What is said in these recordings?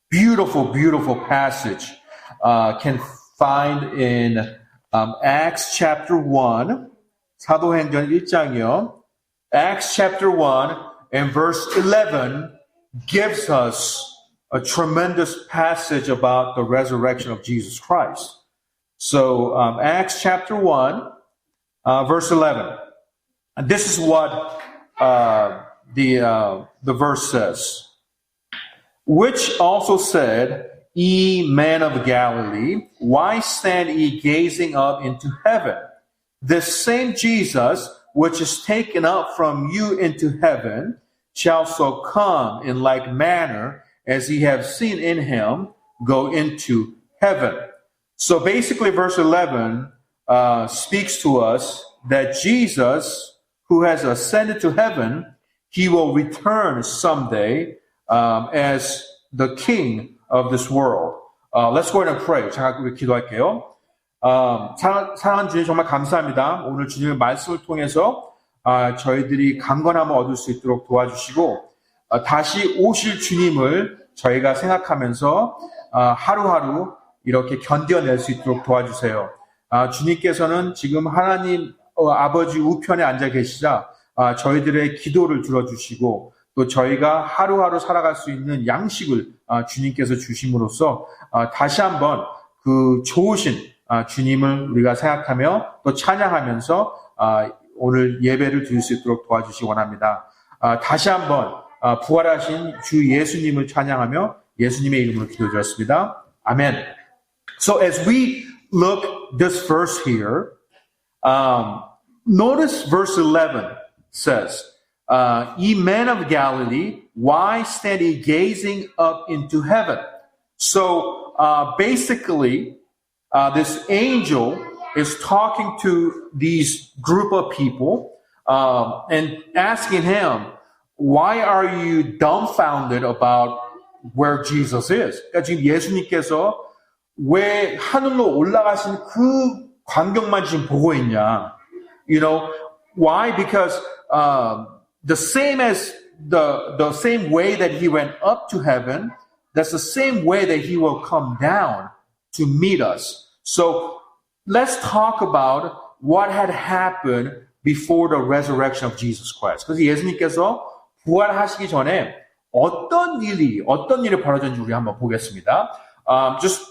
beautiful, beautiful passage can find in Acts chapter 1, 사도행전 1장이요. Acts chapter 1 and verse 11 gives us a tremendous passage about the resurrection of Jesus Christ. So Acts chapter 1, verse 11. And this is what the verse says. Which also said, Ye men of Galilee, why stand ye gazing up into heaven? This same Jesus, which is taken up from you into heaven, shall so come in like manner as ye have seen in him go into heaven. So basically, verse 11 speaks to us that Jesus, who has ascended to heaven, he will return someday as the king of this world. Let's go ahead and pray. 잠깐 우리 기도할게요. 사랑하는 주님 정말 감사합니다. 오늘 주님의 말씀을 통해서 저희들이 강건함을 얻을 수 있도록 도와주시고 다시 오실 주님을 저희가 생각하면서 하루하루 이렇게 견뎌낼 수 있도록 도와주세요. 주님께서는 지금 하나님 아버지 우편에 앉아 계시자 저희들의 기도를 들어주시고 또 저희가 하루하루 살아갈 수 있는 양식을 주님께서 주심으로써 다시 한번 그 좋으신 주님을 우리가 생각하며 또 찬양하면서 오늘 예배를 드릴 수 있도록 도와주시기 원합니다. 다시 한번 부활하신 주 예수님을 찬양하며 예수님의 이름으로 기도드렸습니다. 아멘. So as we look this verse here, notice verse 11 says, Ye men of Galilee, why stand ye gazing up into heaven? So basically, this angel is talking to these group of people and asking him, why are you dumbfounded about where Jesus is? 그러니까 지금 예수님께서 왜 하늘로 올라가신 그 광경만 지금 보고 있냐? You know, why? Because the same as the same way that he went up to heaven, that's the same way that he will come down to meet us. So let's talk about what had happened before the resurrection of Jesus Christ. 그래서 예수님께서 부활하시기 전에 어떤 일이 벌어졌는지 우리 한번 보겠습니다. Just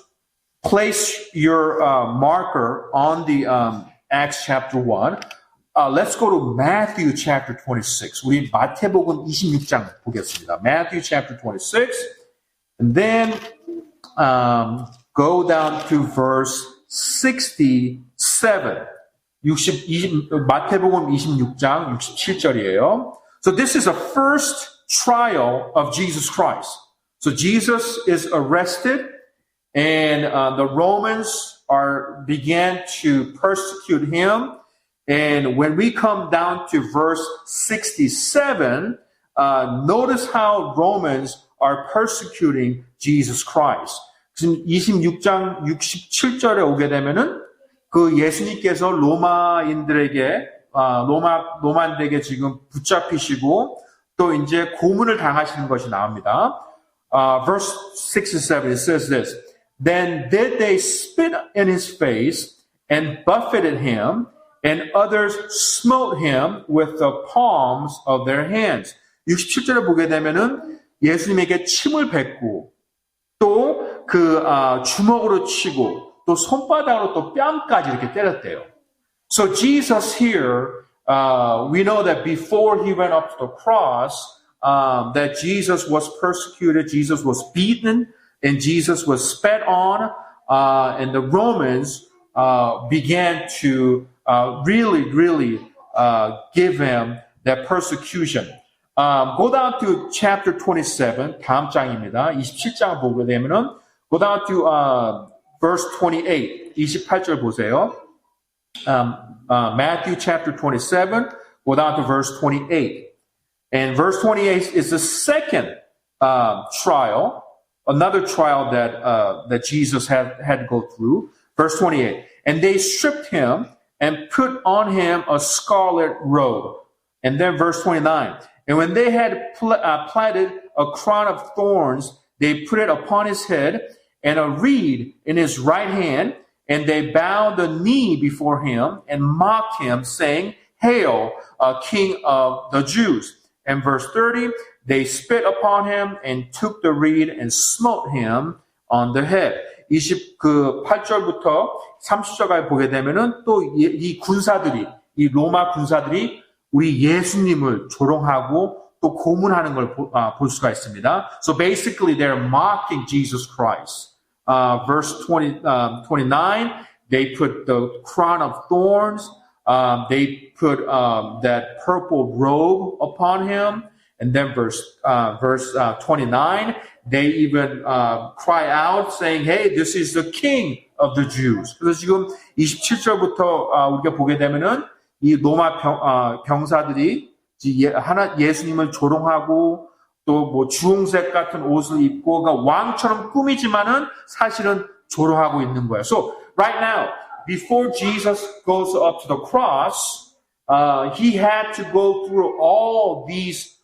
place your marker on the Acts chapter 1. Let's go to Matthew chapter 26. 우리 마태복음 26장 보겠습니다. Matthew chapter 26. And then go down to verse 67. 마태복음 26장 67절이에요. So this is the first trial of Jesus Christ. So Jesus is arrested and the Romans began to persecute him. And when we come down to verse 67, notice how Romans are persecuting Jesus Christ. 지금 26장 67절에 오게 되면은 그 예수님께서 로마인들에게 지금 붙잡히시고 또 이제 고문을 당하시는 것이 나옵니다. Verse 67, it says this. Then did they spit in his face and buffeted him, and others smote him with the palms of their hands. 67절에 보게 되면은 예수님에게 침을 뱉고 또 주먹으로 치고 또 손바닥으로 또 뺨까지 이렇게 때렸대요. So Jesus here, we know that before he went up to the cross, that Jesus was persecuted, Jesus was beaten, and Jesus was spat on, and the Romans began to really give him that persecution. Go down to chapter 27, 다음 장입니다. 27장을 보게 되면은 go down to verse 28, 28절 보세요. Matthew chapter 27, go down to verse 28. And verse 28 is the second trial, another trial that Jesus had to go through. Verse 28. And they stripped him and put on him a scarlet robe. And then verse 29. And when they had plaited a crown of thorns, they put it upon his head, and a reed in his right hand, and they bowed the knee before him and mocked him, saying, Hail, King of the Jews. And verse 30, they spit upon him and took the reed and smote him on the head. 28절부터 30절까지 보게 되면은 또 이 군사들이, 이 로마 군사들이 우리 예수님을 조롱하고 또 고문하는 걸 볼 수가 있습니다. So basically they're mocking Jesus Christ. Verse 29, they put the crown of thorns, they put that purple robe upon him, and then verse 29, they even cry out saying, hey, this is the king of the Jews. 그래서 지금 27절부터 우리가 보게 되면은 이 로마 병사들이 예수님을 조롱하고 또 뭐 주홍색 같은 옷을 입고 그러니까 왕처럼 꾸미지만은 사실은 조롱하고 있는 거예요. So right now, before Jesus goes up to the cross, he had to go through all these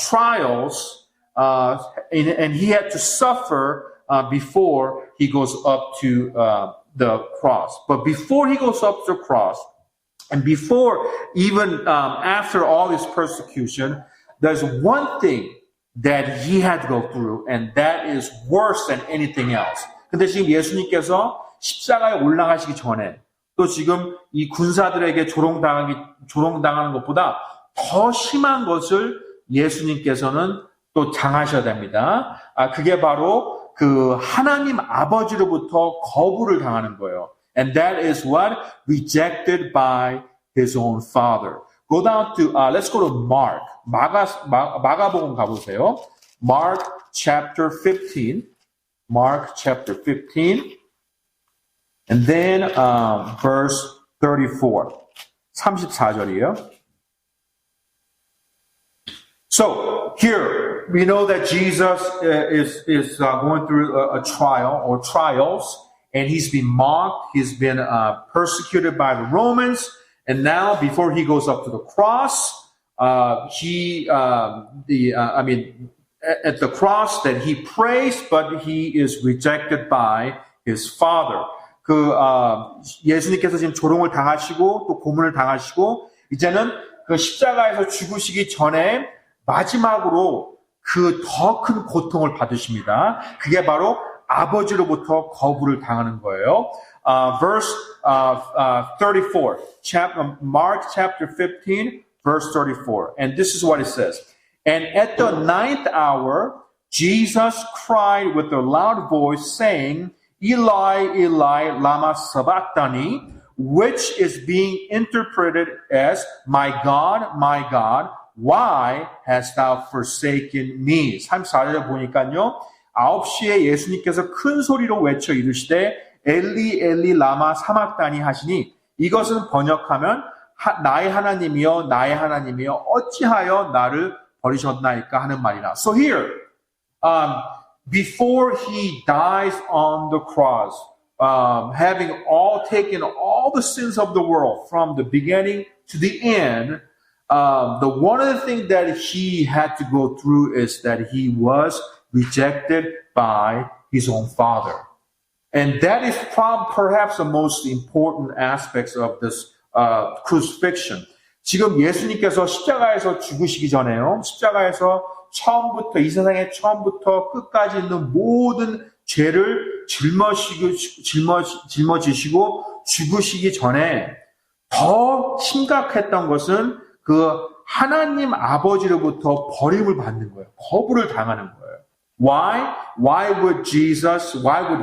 trials, and he had to suffer before he goes up to the cross. But before he goes up to the cross, and before even after all this persecution, there's one thing that he had to go through, and that is worse than anything else. 근데 지금 예수님께서 십자가에 올라가시기 전에 또 지금 이 군사들에게 조롱당하는 것보다 더 심한 것을 예수님께서는 또 당하셔야 됩니다. 그게 바로 그 하나님 아버지로부터 거부를 당하는 거예요. And that is what? Rejected by his own father. Go down to, let's go to Mark. 마가복음 가보세요. Mark chapter 15. Mark chapter 15. And then verse 34. 34절이에요. So here we know that Jesus is going through a trial or trials, and he's been mocked, he's been persecuted by the Romans, and now before he goes up to the cross, at the cross that he prays, but he is rejected by his father. 예수님께서 지금 조롱을 당하시고 또 고문을 당하시고 이제는 그 십자가에서 죽으시기 전에 마지막으로 그 더 큰 고통을 받으십니다. 그게 바로 아버지로부터 거부를 당하는 거예요. Verse 34, Mark chapter 15, verse 34. And this is what it says. And at the 9th hour, Jesus cried with a loud voice, saying, Eli, Eli, lama sabachthani, which is being interpreted as, my God, why hast thou forsaken me? 34절에 보니까요, 9시에 예수님께서 큰 소리로 외쳐 이르시되, 엘리, 엘리, 라마 사막다니 하시니, 이것은 번역하면, 나의 하나님이여, 나의 하나님이여, 어찌하여 나를 버리셨나이까 하는 말이라. So here, before he dies on the cross, having taken all the sins of the world from the beginning to the end, one of the things that he had to go through is that he was rejected by his own father. And that is perhaps the most important aspects of this crucifixion. 지금 예수님께서 십자가에서 죽으시기 전에요. 십자가에서 처음부터 이 세상의 처음부터 끝까지 있는 모든 죄를 짊어지시고 죽으시기 전에 더 심각했던 것은 그 하나님 아버지로부터 버림을 받는 거예요. 거부를 당하는 거예요. Why? Why would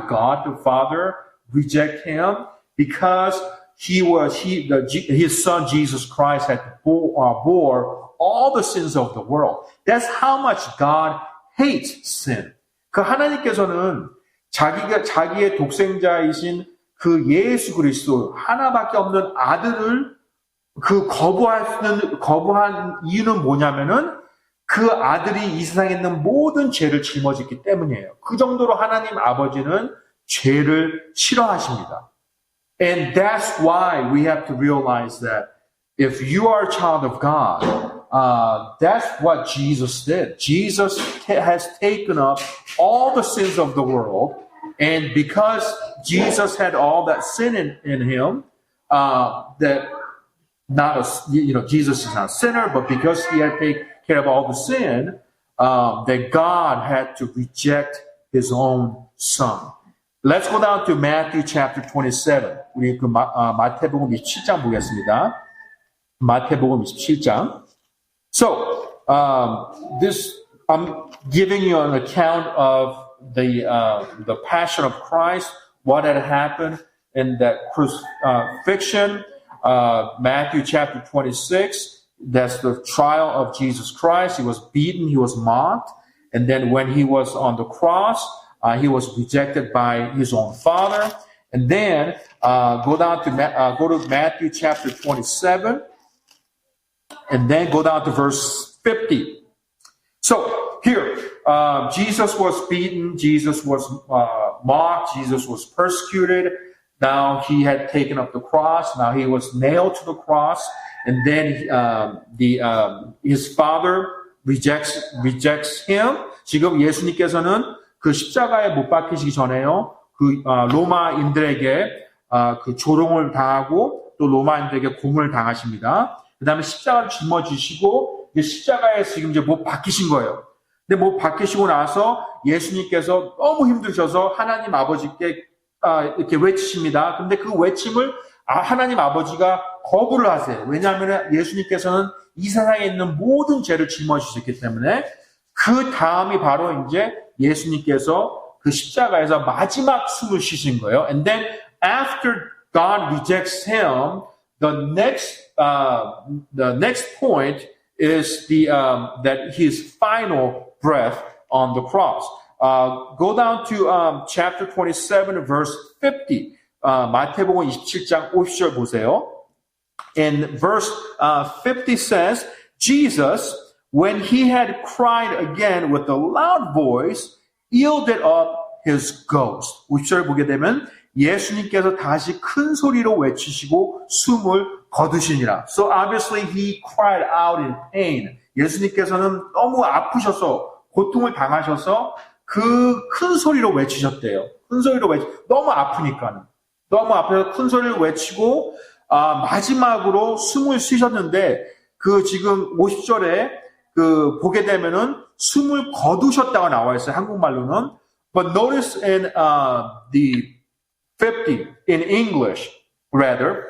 God the Father reject him? Because his son Jesus Christ had bore all the sins of the world. That's how much God hates sin. 그 하나님께서는 자기의 독생자이신 그 예수 그리스도 하나밖에 없는 아들을 거부한 이유는 뭐냐면은 그 아들이 이 세상에 있는 모든 죄를 짊어졌기 때문이에요. 그 정도로 하나님 아버지는 죄를 싫어하십니다. And that's why we have to realize that if you are a child of God, that's what Jesus did. Jesus has taken up all the sins of the world, and because Jesus had all that sin in him, that not a, Jesus is not a sinner, but because he had taken care of all the sin, that God had to reject his own son. Let's go down to Matthew chapter 27. 우리 그 마태복음 27장 보겠습니다. 마태복음 27장. So, this I'm giving you an account of the Passion of Christ, what had happened in that crucifixion. Matthew chapter 26, that's the trial of Jesus Christ. He was beaten, he was mocked, and then when he was on the cross, he was rejected by his own father. And then go to Matthew chapter 27, and then go down to verse 50. So here, Jesus was beaten, Jesus was mocked, Jesus was persecuted. Now he had taken up the cross. Now he was nailed to the cross, and then his father rejects him. 지금 예수님께서는 그 십자가에 못 박히시기 전에요, 그 로마인들에게 그 조롱을 당하고 또 로마인들에게 고문을 당하십니다. 그 다음에 십자가를 짊어지시고 십자가에서 지금 이제 못 박히신 거예요. 근데 못 박히시고 나서 예수님께서 너무 힘드셔서 하나님 아버지께 이렇게 외치십니다. 근데 그 외침을 하나님 아버지가 거부를 하세요. 왜냐하면 예수님께서는 이 세상에 있는 모든 죄를 짊어지셨기 때문에 그 다음이 바로 이제 예수님께서 그 십자가에서 마지막 숨을 쉬신 거예요. And then after God rejects him, the next point is that his final breath on the cross. Go down to chapter 27, verse 50. 마태복음 27장 50절 보세요. And verse 50 says, Jesus, when he had cried again with a loud voice, yielded up his ghost. 50절 보게 되면 예수님께서 다시 큰 소리로 외치시고 숨을 거두시니라. So obviously he cried out in pain. 예수님께서는 너무 아프셔서 고통을 당하셔서 그 큰 소리로 외치셨대요. 큰 소리로 너무 아프니까는. 너무 아파서 큰 소리를 외치고 마지막으로 숨을 쉬셨는데 그 지금 50절에 그 보게 되면은 숨을 거두셨다고 나와 있어요. 한국말로는. But notice in the 50 in English rather,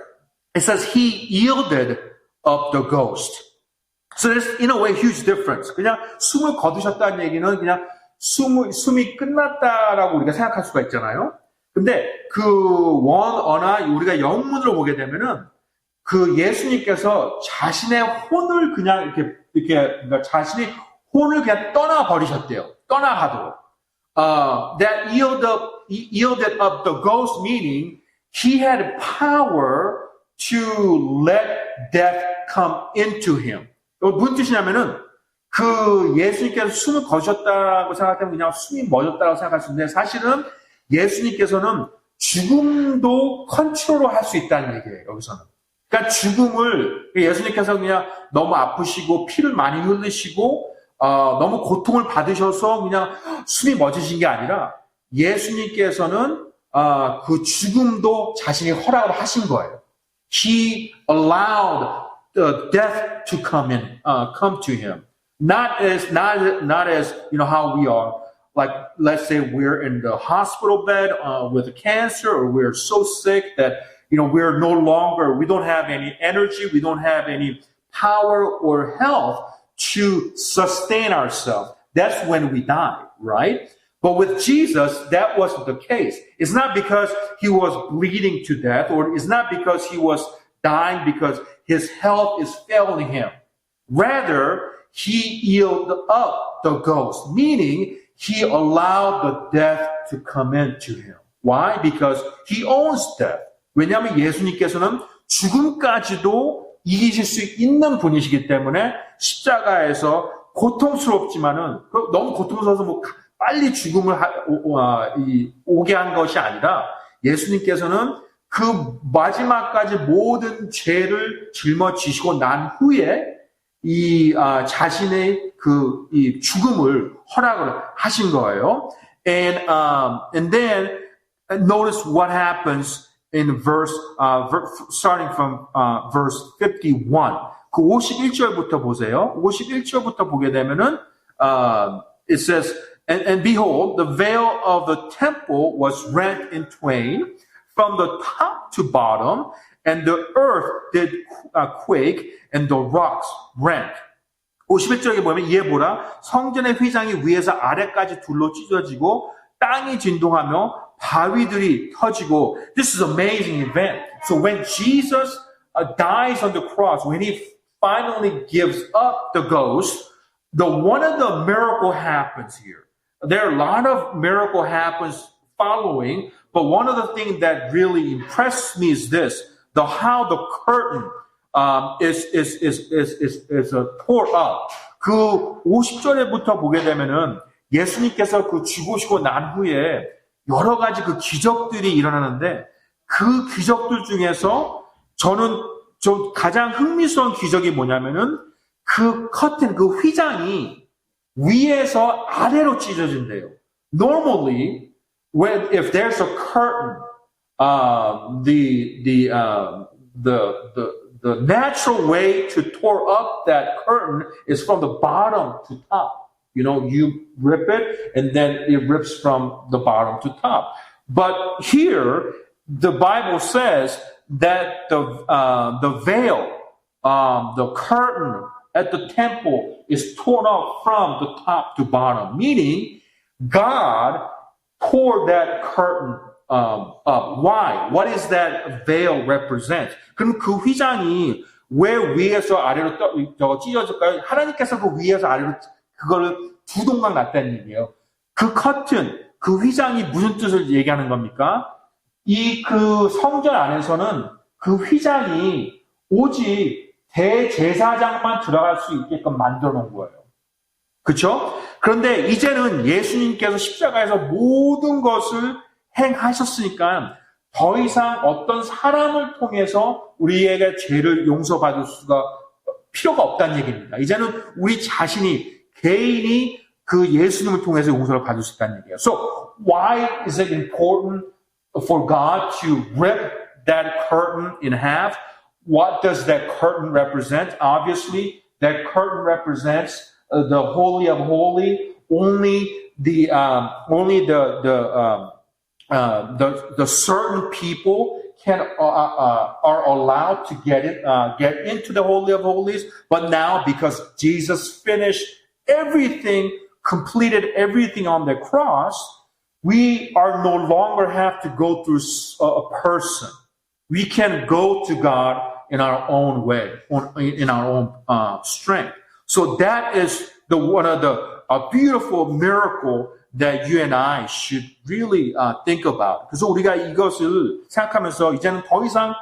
it says he yielded up the ghost. So there's in a way huge difference. 그냥 숨을 거두셨다는 얘기는 그냥 숨이 끝났다라고 우리가 생각할 수가 있잖아요. 근데 그 원어나 우리가 영문으로 보게 되면은 그 예수님께서 자신의 혼을 그냥 이렇게 그러니까 자신이 혼을 그냥 떠나 버리셨대요. 떠나가도록. That yielded up the ghost, meaning he had power to let death come into him. 무슨 뜻이냐면은 그 예수님께서 숨을 거셨다고 생각하면 그냥 숨이 멎었다고 생각할 수 있는데 사실은 예수님께서는 죽음도 컨트롤을 할 수 있다는 얘기예요. 여기서는. 그러니까 죽음을 예수님께서 그냥 너무 아프시고 피를 많이 흘리시고 너무 고통을 받으셔서 그냥 숨이 멎으신 게 아니라 예수님께서는 그 죽음도 자신이 허락을 하신 거예요. He allowed the death to come to him. Not as how we are. Like, let's say we're in the hospital bed with cancer, or we're so sick that, we don't have any energy, we don't have any power or health to sustain ourselves. That's when we die, right? But with Jesus, that wasn't the case. It's not because he was bleeding to death, or it's not because he was dying because his health is failing him. Rather, he yielded up the ghost, meaning he allowed the death to come into him. Why? Because he owns death. 왜냐하면 예수님께서는 죽음까지도 이기실 수 있는 분이시기 때문에 십자가에서 고통스럽지만은 너무 고통스러워서 빨리 죽음을 오게 한 것이 아니라 예수님께서는 그 마지막까지 모든 죄를 짊어지시고 난 후에 자신의 이 죽음을 허락을 하신 거예요. And then notice what happens in starting from verse 51. 그 51절부터 보세요. 51절부터 보게 되면은 it says, and behold, the veil of the temple was rent in twain from the top to bottom, and the earth did quake, and the rocks rent. 51절에 보면 이에 보라 성전의 휘장이 위에서 아래까지 둘로 찢어지고 땅이 진동하며 바위들이 터지고. This is an amazing event. So when Jesus dies on the cross, when he finally gives up the ghost, one of the miracle happens here. There are a lot of miracle happens following, but one of the things that really impressed me is this: how the curtain is tore up. 그 50절에부터 보게 되면은 예수님께서 그 죽으시고 난 후에 여러 가지 그 기적들이 일어나는데 그 기적들 중에서 저는 좀 가장 흥미스러운 기적이 뭐냐면은 그 커튼, 그 휘장이 위에서 아래로 찢어진대요. Normally, if there's a curtain, the natural way to tore up that curtain is from the bottom to top. You know, you rip it and then it rips from the bottom to top. But here, the Bible says that the veil, the curtain at the temple is torn off from the top to bottom, meaning God tore that curtain up. Why? What is that veil represent? 그럼 그 휘장이 왜 위에서 아래로 찢어질까요? 하나님께서 그 위에서 아래로 그거를 두 동강 났다는 얘기예요. 그 커튼, 그 휘장이 무슨 뜻을 얘기하는 겁니까? 그 성전 안에서는 그 휘장이 오직 대제사장만 들어갈 수 있게끔 만들어 놓은 거예요. 그렇죠? 그런데 이제는 예수님께서 십자가에서 모든 것을 행하셨으니까 더 이상 어떤 사람을 통해서 우리에게 죄를 용서받을 수가 필요가 없다는 얘기입니다. 이제는 우리 자신이 개인이 그 예수님을 통해서 용서를 받을 수 있다는 얘기예요. So why is it important for God to rip that curtain in half? What does that curtain represent? Obviously, that curtain represents the Holy of Holies. Only the certain people are allowed to get into the Holy of Holies. But now, because Jesus finished everything, completed everything on the cross, we are no longer have to go through a person. We can go to God in our own way, in our own strength. So that is one of a beautiful miracle that you and I should really think about. 그래서 우리가 이것을 생각하면서 이제는 더 이상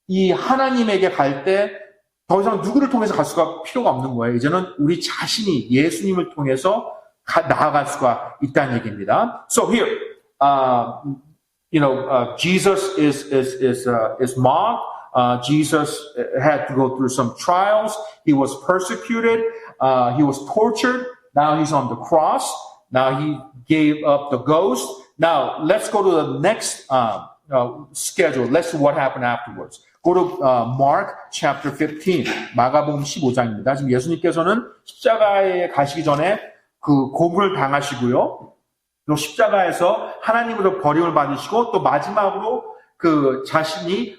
이 하나님에게 갈 때 더 이상 누구를 통해서 갈 수가 필요가 없는 거예요. 이제는 우리 자신이 예수님을 통해서 나아갈 수가 있다는 얘기입니다. So here, Jesus is mocked. Jesus had to go through some trials. He was persecuted. He was tortured. Now he's on the cross. Now he gave up the ghost. Now let's go to the next schedule. Let's see what happened afterwards. Go to Mark chapter 15. 마가복음 15장입니다. 지금 예수님께서는 십자가에 가시기 전에 그 고문을 당하시고요. 또 십자가에서 하나님으로 버림을 받으시고 또 마지막으로 그 자신이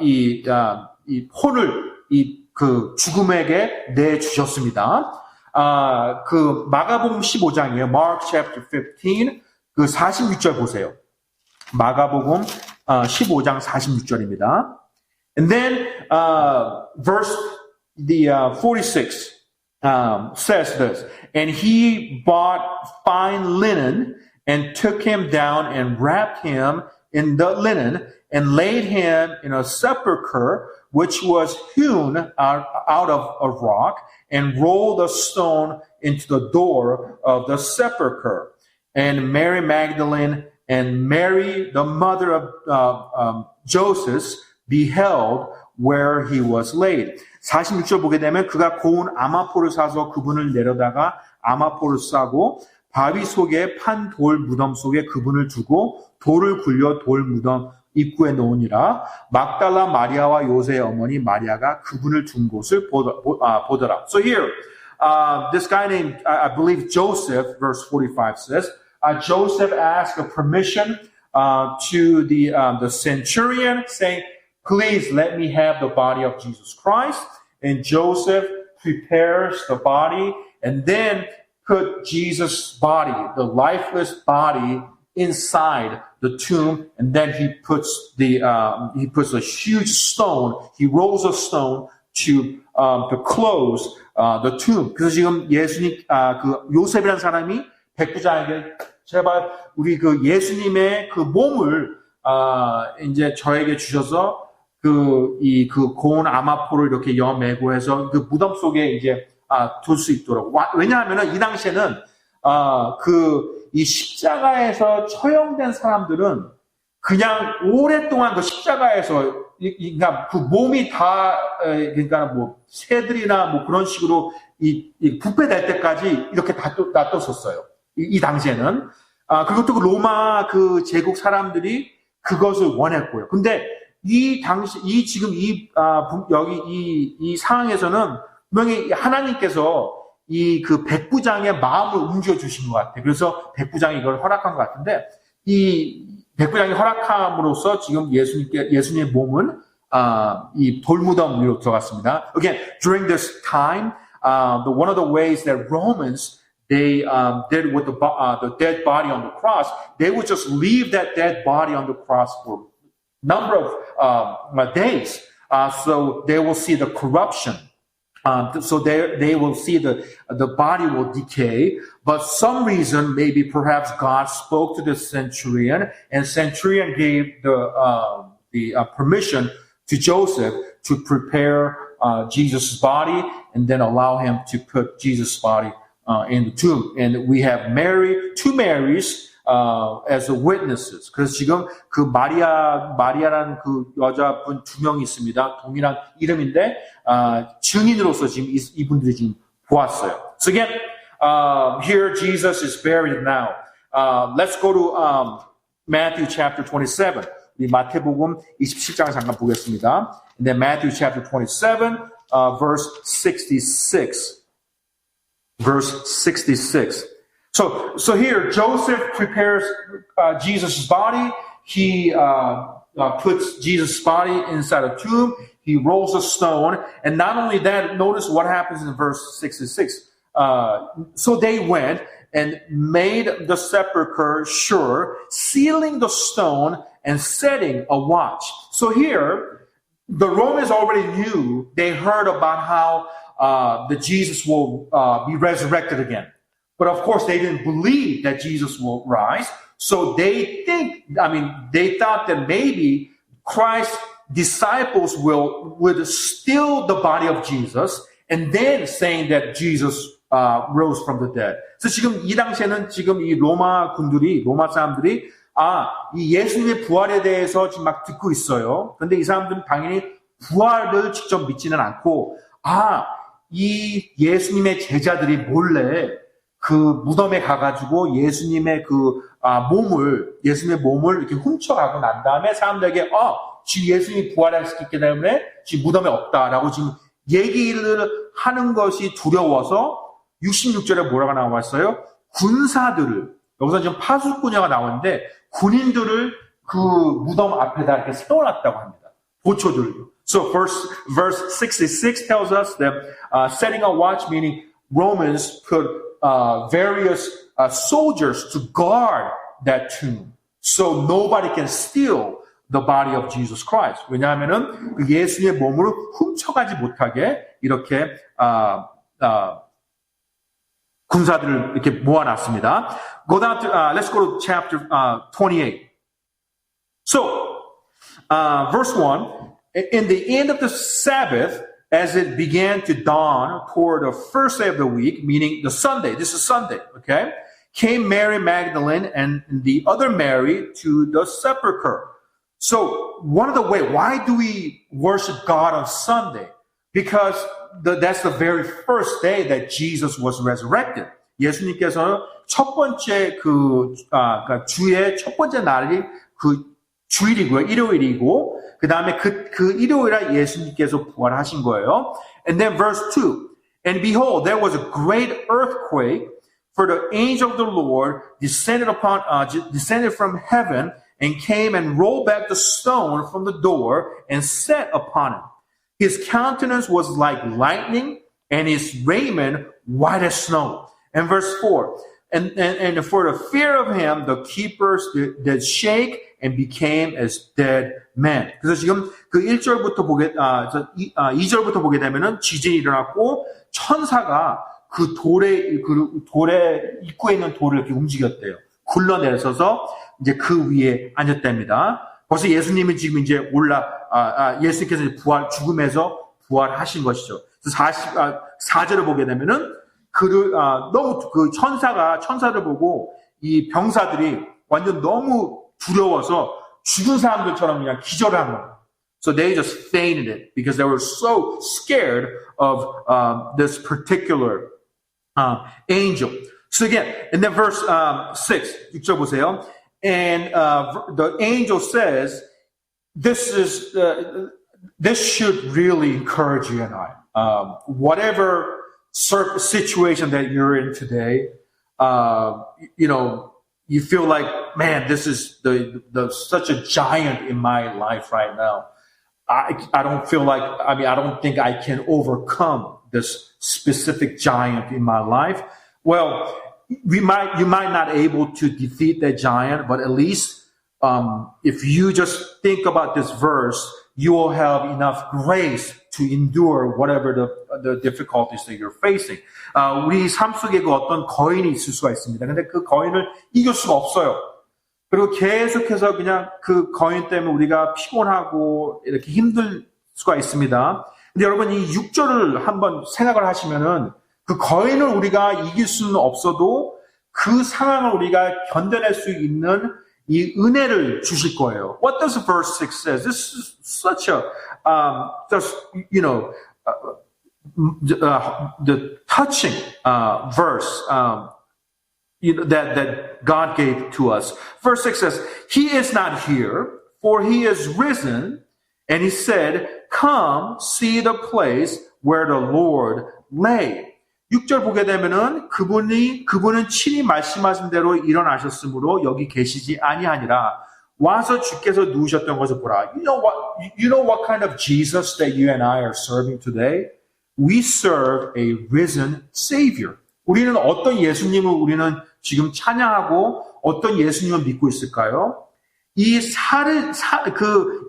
이 혼을 그 죽음에게 내주셨습니다. 그 마가복음 15장이에요. Mark chapter 15. 그 46절 보세요. 마가복음 15장 46절입니다. And then verse 46 says this, and he bought fine linen and took him down and wrapped him in the linen and laid him in a sepulchre which was hewn out of a rock, and rolled a stone into the door of the sepulchre. And Mary Magdalene and Mary, the mother of Joseph, beheld where he was laid. 46절 보게 되면 그가 고운 아마포를 사서 그분을 내려다가 아마포를 싸고 바위 속에 판 돌 무덤 속에 그분을 두고 돌을 굴려 돌 무덤 입구에 놓으니라. 막달라 마리아와 요새의 어머니 마리아가 그분을 둔 곳을 보더라. So here, this guy named, I believe Joseph, verse 45 says, Joseph asked a permission to the centurion, saying, please let me have the body of Jesus Christ. And Joseph prepares the body and then put Jesus' body, the lifeless body, inside the tomb, and then he puts a huge stone. He rolls a stone to close the tomb. 그래서 지금 예수님 그 요셉이라는 사람이 백부장에게 제발 우리 그 예수님의 그 몸을 이제 저에게 주셔서 그 고운 아마포를 이렇게 여매고 해서 그 무덤 속에 이제 둘 수 있도록. 왜냐하면은 이 당시에는 이 십자가에서 처형된 사람들은 그냥 오랫동안 그 십자가에서 그러니까 그 몸이 다 그러니까 뭐 새들이나 뭐 그런 식으로 부패될 때까지 이렇게 놔뒀었어요. 이 당시에는. 그리고 또 로마 그 제국 사람들이 그것을 원했고요. 근데 지금 여기 이 상황에서는 분명히 하나님께서 그 백부장의 마음을 움직여주신 것 같아요. 그래서 백부장이 이걸 허락한 것 같은데, 이 백부장이 허락함으로써 지금 예수님의 몸은, 이 돌무덤 위로 들어갔습니다. Again, during this time, one of the ways that Romans, they did with the dead body on the cross, they would just leave that dead body on the cross for a number of days. So they will see the corruption. So they will see the body will decay, but some reason, maybe perhaps God spoke to the centurion, and centurion gave the permission to Joseph to prepare Jesus' body, and then allow him to put Jesus' body in the tomb. And we have two Marys as the witnesses. 그래서 지금 그 마리아라는 그 여자분 2명이 있습니다. 동일한 이름인데 증인으로서 지금 이분들이 지금 보았어요. So again, here Jesus is buried now. Let's go to Matthew chapter 27. 우리 마태복음 27장을 잠깐 보겠습니다. And then Matthew chapter 27, verse 66. Verse 66. So here Joseph prepares Jesus' body. He puts Jesus' body inside a tomb. He rolls a stone, and not only that, notice what happens in verse 66. So they went and made the sepulchre sure, sealing the stone and setting a watch. So here, the Romans already knew. They heard about how that Jesus will be resurrected again. But of course, they didn't believe that Jesus will rise. So they thought that maybe Christ's disciples would steal the body of Jesus and then saying that Jesus rose from the dead. 그래서 지금 이 당시에는 지금 이 로마 사람들이 이 예수님의 부활에 대해서 지금 막 듣고 있어요. 근데 이 사람들은 당연히 부활을 직접 믿지는 않고 이 예수님의 제자들이 몰래 그 무덤에 가가지고 예수님의 몸을 이렇게 훔쳐가고 난 다음에 사람들에게 지금 예수님이 부활했기 때문에 지금 무덤에 없다라고 지금 얘기를 하는 것이 두려워서 66절에 뭐라고 나왔어요? 군사들을, 여기서 지금 파수꾼이가 나오는데 군인들을 그 무덤 앞에다 이렇게 세워놨다고 합니다. 보초들을요. So verse 66 tells us that setting a watch, meaning Romans put various soldiers to guard that tomb, so nobody can steal the body of Jesus Christ. 왜냐하면은 그 예수의 몸을 훔쳐가지 못하게 이렇게 군사들을 이렇게 모아놨습니다. Go down to let's go to chapter 28. So verse 1. In the end of the Sabbath, as it began to dawn toward the first day of the week, meaning the Sunday, this is Sunday, okay, came Mary Magdalene and the other Mary to the sepulchre. So one of the ways, why do we worship God on Sunday? because that's the very first day that Jesus was resurrected. 예수님께서는 첫 번째 그러니까 주의 첫 번째 날이 그 주일이고요, 일요일이고, 그 다음에 그 일요일에 예수님께서 부활하신 거예요. And then verse 2. And behold, there was a great earthquake, for the angel of the Lord descended from heaven and came and rolled back the stone from the door and sat upon it. His countenance was like lightning, and his raiment white as snow. And verse 4. And for the fear of him, the keepers did shake and became as dead men. 그래서 지금 그 1절부터 2절부터 보게 되면은 지진이 일어났고 천사가 그 돌에 입구에 있는 돌을 이렇게 움직였대요. 굴러내려서서 이제 그 위에 앉았답니다. 벌써 예수님은 지금 이제 예수님께서 이제 죽음에서 부활하신 것이죠. 그래서 4절을 보게 되면은 너무 그 천사를 보고 이 병사들이 완전 너무 두려워서 죽은 사람들처럼 그냥 기절을 한 거예요. So they just fainted it because they were so scared of this particular angel. So again, and then verse 6, 6절 보세요. And the angel says, this should really encourage you and I. Whatever situation that you're in today, you feel like, man, this is such a giant in my life right now. I don't feel like, I don't think I can overcome this specific giant in my life. Well, you might not able to defeat that giant, but at least if you just think about this verse, you will have enough grace to endure whatever the difficulties that you're facing. 우리 삶 속에 그 어떤 거인이 있을 수가 있습니다. 근데 그 거인을 이길 수가 없어요. 그리고 계속해서 그냥 그 거인 때문에 우리가 피곤하고 이렇게 힘들 수가 있습니다. 근데 여러분 이 6절을 한번 생각을 하시면은 그 거인을 우리가 이길 수는 없어도 그 상황을 우리가 견뎌낼 수 있는 이 은혜를 주실 거예요. What does verse 6 says? This is such a the touching verse that God gave to us. Verse 6 says, He is not here, for He is risen, and He said, Come, see the place where the Lord lay. 6절 보게 되면은 그분은 친히 말씀하신 대로 일어나셨으므로 여기 계시지 아니하니라. 와서 주께서 누우셨던 것을 보라. You know what kind of Jesus that you and I are serving today? We serve a risen Savior. 우리는 어떤 예수님을 우리는 지금 찬양하고 어떤 예수님을 믿고 있을까요?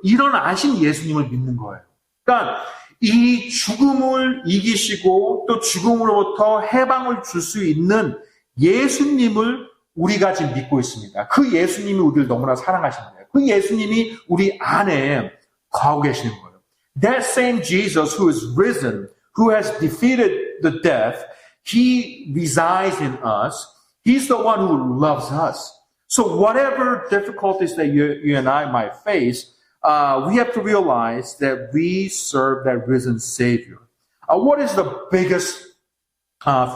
일어나신 예수님을 믿는 거예요. 그러니까 이 죽음을 이기시고 또 죽음으로부터 해방을 줄 수 있는 예수님을 우리가 지금 믿고 있습니다. 그 예수님이 우리를 너무나 사랑하시는 거예요. 그 예수님이 우리 안에 거하고 계시는 거예요. That same Jesus who is risen, who has defeated the death, He resides in us. He's the one who loves us. So whatever difficulties that you and I might face, we have to realize that we serve that risen Savior. What is the biggest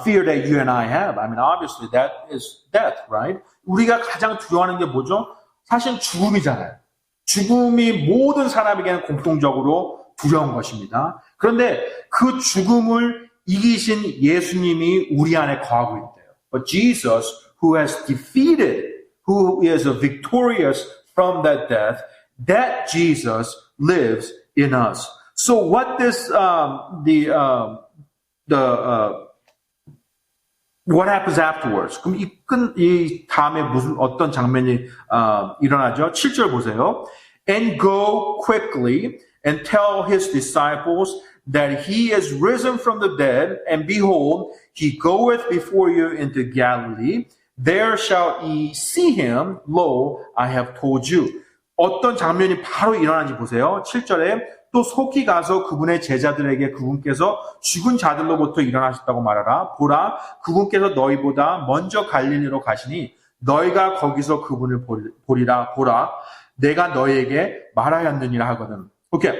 fear that you and I have? Obviously that is death, right? 우리가 가장 두려워하는 게 뭐죠? 사실 죽음이잖아요. 죽음이 모든 사람에게는 공통적으로 두려운 것입니다. 그런데 그 죽음을 이기신 예수님이 우리 안에 거하고 있대요. But Jesus, who has defeated, who is victorious from that death, that Jesus lives in us. So what this what happens afterwards? 그럼 이 다음에 어떤 장면이 일어나죠? 7절 보세요. And go quickly and tell his disciples that he is risen from the dead, and behold, he goeth before you into Galilee. There shall ye see him. Lo, I have told you. 어떤 장면이 바로 일어나는지 보세요. 7절에 또 속히 가서 그분의 제자들에게 그분께서 죽은 자들로부터 일어나셨다고 말하라. 보라, 그분께서 너희보다 먼저 갈릴리로 가시니 너희가 거기서 그분을 보리라. 보라, 내가 너희에게 말하였느니라 하거든. Okay,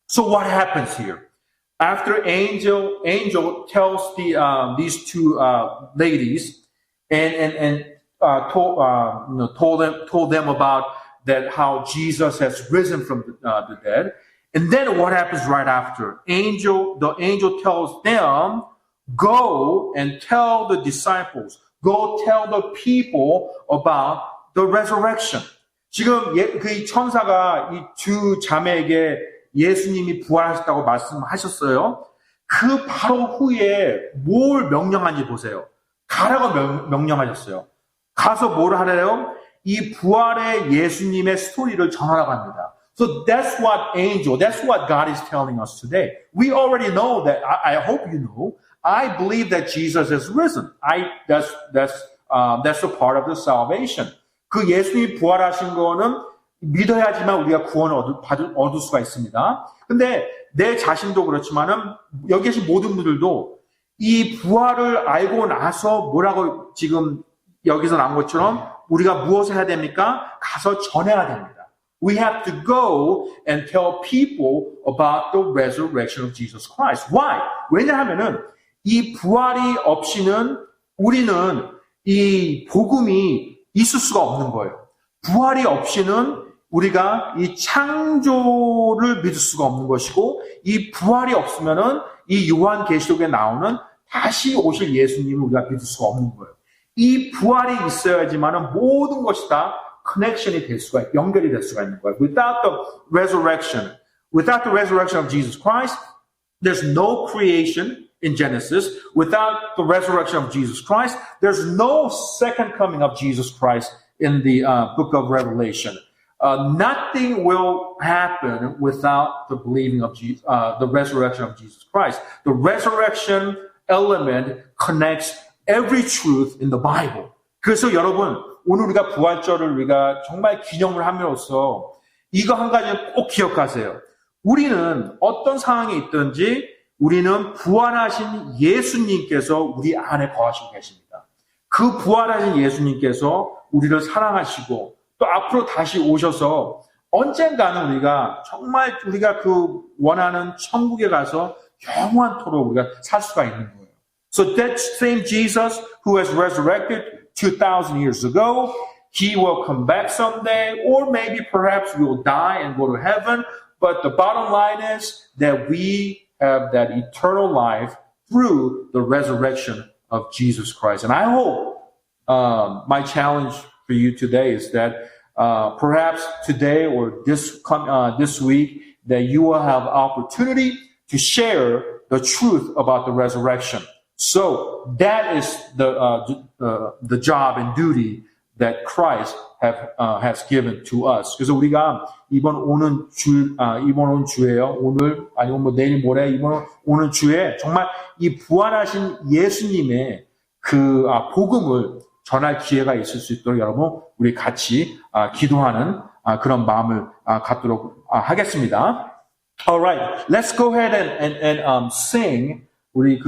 so what happens here? after angel tells these two ladies and told them about that how Jesus has risen from the dead. And then what happens right after? The angel tells them, go and tell the disciples, go tell the people about the resurrection. 지금 그 천사가 이 두 자매에게 예수님이 부활하셨다고 말씀하셨어요. 그 바로 후에 뭘 명령한지 보세요. 가라고 명령하셨어요. 가서 뭘 하래요? 이 부활의 예수님의 스토리를 전하라고 합니다. So that's what God is telling us today. We already know that, I hope you know, I believe that Jesus has risen. That's a part of the salvation. 그 예수님이 부활하신 거는 믿어야지만 우리가 구원을 얻을 수가 있습니다. 근데 내 자신도 그렇지만은 여기 계신 모든 분들도 이 부활을 알고 나서 뭐라고 지금 여기서 나온 것처럼 우리가 무엇을 해야 됩니까? 가서 전해야 됩니다. We have to go and tell people about the resurrection of Jesus Christ. Why? 왜냐하면은 이 부활이 없이는 우리는 이 복음이 있을 수가 없는 거예요. 부활이 없이는 우리가 이 창조를 믿을 수가 없는 것이고, 이 부활이 없으면은 이 요한계시록에 나오는 다시 오실 예수님을 우리가 믿을 수가 없는 거예요. 이 부활이 있어야지만은 모든 것이 다 커넥션이 될 수가, 연결이 될 수가 있는 거예요. Without the resurrection of Jesus Christ, there's no creation in Genesis. Without the resurrection of Jesus Christ, there's no second coming of Jesus Christ in the book of Revelation. Nothing will happen without the believing of the resurrection of Jesus Christ. The resurrection element connects every truth in the Bible. 그래서 여러분, 오늘 우리가 부활절을 우리가 정말 기념을 함으로써 이거 한 가지 꼭 기억하세요. 우리는 어떤 상황에 있든지 우리는 부활하신 예수님께서 우리 안에 거하시고 계십니다. 그 부활하신 예수님께서 우리를 사랑하시고 또 앞으로 다시 오셔서 언젠가는 우리가 정말 우리가 그 원하는 천국에 가서 영원토록 우리가 살 수가 있는 거예요. So that same Jesus who has resurrected 2,000 years ago, he will come back someday, or maybe perhaps we will die and go to heaven. But the bottom line is that we have that eternal life through the resurrection of Jesus Christ. And I hope my challenge for you today is that perhaps today or this week that you will have opportunity to share the truth about the resurrection. So that is the job and duty that Christ has given to us. 그래서 우리가 이번 오는 주에요. 오늘 아니면 뭐 내일 모레 이번 오는 주에 정말 이 부활하신 예수님의 그 복음을 전할 기회가 있을 수 있도록 여러분 우리 같이 기도하는 그런 마음을 갖도록 하겠습니다. All right, let's go ahead and sing 우리